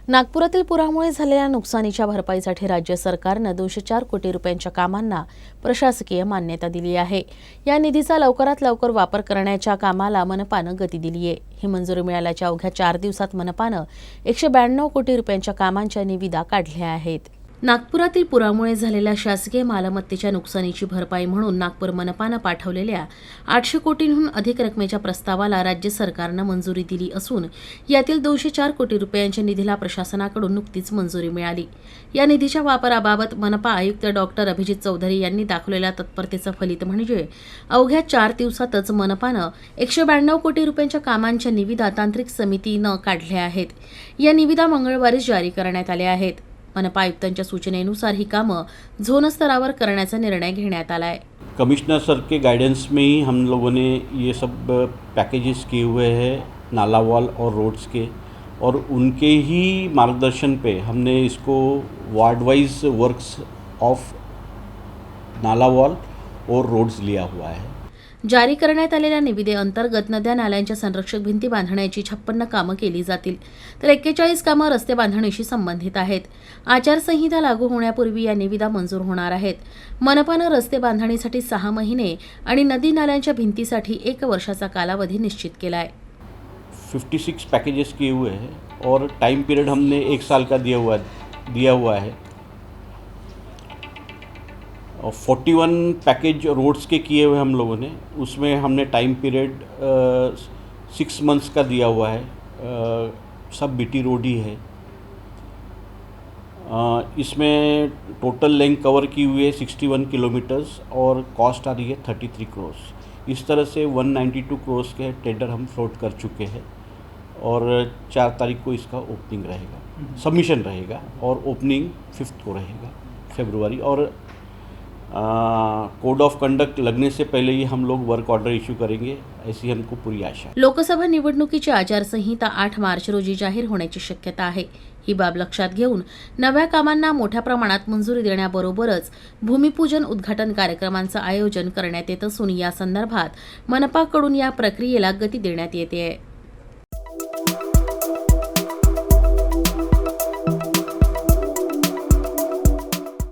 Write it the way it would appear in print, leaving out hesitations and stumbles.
नागपुरातील पुरामुळे झालेल्या नुकसानीच्या भरपाईसाठी राज्य सरकारनं 204 कोटी रुपयांच्या कामांना प्रशासकीय मान्यता दिली आहे। या निधीचा लवकरात लवकर वापर करण्याच्या कामाला मनपानं गती दिली आहे। ही मंजुरी मिळाल्याच्या अवघ्या 4 दिवसात मनपानं 192 कोटी रुपयांच्या कामांच्या निविदा काढल्या आहेत। नागपुरातील पुरामुळे झालेल्या शासकीय मालमत्तेच्या नुकसानीची भरपाई म्हणून नागपूर मनपानं पाठवलेल्या 800 कोटींहून अधिक रकमेच्या प्रस्तावाला राज्य सरकारनं मंजुरी दिली असून यातील 204 कोटी रुपयांच्या निधीला प्रशासनाकडून नुकतीच मंजुरी मिळाली। या निधीच्या वापराबाबत मनपा आयुक्त डॉक्टर अभिजित चौधरी यांनी दाखवलेल्या तत्परतेचं फलित म्हणजे अवघ्या 4 दिवसातच मनपानं 192 कोटी रुपयांच्या कामांच्या निविदा तांत्रिक समितीनं काढल्या आहेत। या निविदा मंगळवारीच जारी करण्यात आल्या आहेत। मनपा आयुक्तांच्या सूचनेनुसार ही कामं झोन स्तरावर करण्याचा निर्णय घेण्यात आला है। कमिश्नर सर के गाइडेंस में ही हम लोगों ने ये सब पैकेजेस किए हुए हैं नाला वॉल और रोड्स के, और उनके ही मार्गदर्शन पे हमने इसको वार्ड वाइज वर्क्स ऑफ नाला वॉल और रोड्स लिया हुआ है। जारी करण्यात आलेल्या निविदेअंतर्गत नद्या नाल्यांच्या संरक्षक भिंती बांधण्याची 56 कामं केली जातील, तर 41 कामं रस्ते बांधणीशी संबंधित आहेत। आचारसंहिता लागू होण्यापूर्वी या निविदा मंजूर होणार आहेत। मनपानं रस्ते बांधणीसाठी 6 महिने आणि नदी नाल्यांच्या भिंतीसाठी 1 वर्षाचा कालावधी निश्चित केला आहे। 56 पैकेजेस किए हुए हैं और टाइम पीरियड हमने 1 साल का दिया हुआ है। 41 पैकेज रोड्स के किए हुए हम लोगों ने, उसमें हमने टाइम पीरियड 6 मंथ्स का दिया हुआ है। सब बीटी रोड ही है। इसमें टोटल लेंथ कवर की हुई है 61 किलोमीटर्स और कॉस्ट आ रही है 33 करोड़। इस तरह से 192 करोड़ के टेंडर हम फ्लोट कर चुके हैं और 4 तारीख को इसका ओपनिंग रहेगा, सबमिशन रहेगा और ओपनिंग 5 को रहेगा फरवरी। और कोड ऑफ कंडक्ट लगने से पहले ही हम लोग वर्क ऑर्डर इश्यू करेंगे, ऐसी हमको पूरी आशा है। लोकसभा निवडणुकीची आचारसंहिता 8 मार्च रोजी जाहीर होण्याची शक्यता आहे। ही बाब लक्षात घेऊन नव्या कामांना मोठ्या प्रमाणात मंजुरी देण्याबरोबरच भूमिपूजन उद्घाटन कार्यक्रमांचं आयोजन करण्यात येत असून या संदर्भात मनपाकडून या प्रक्रियेला गती देण्यात येते आहे।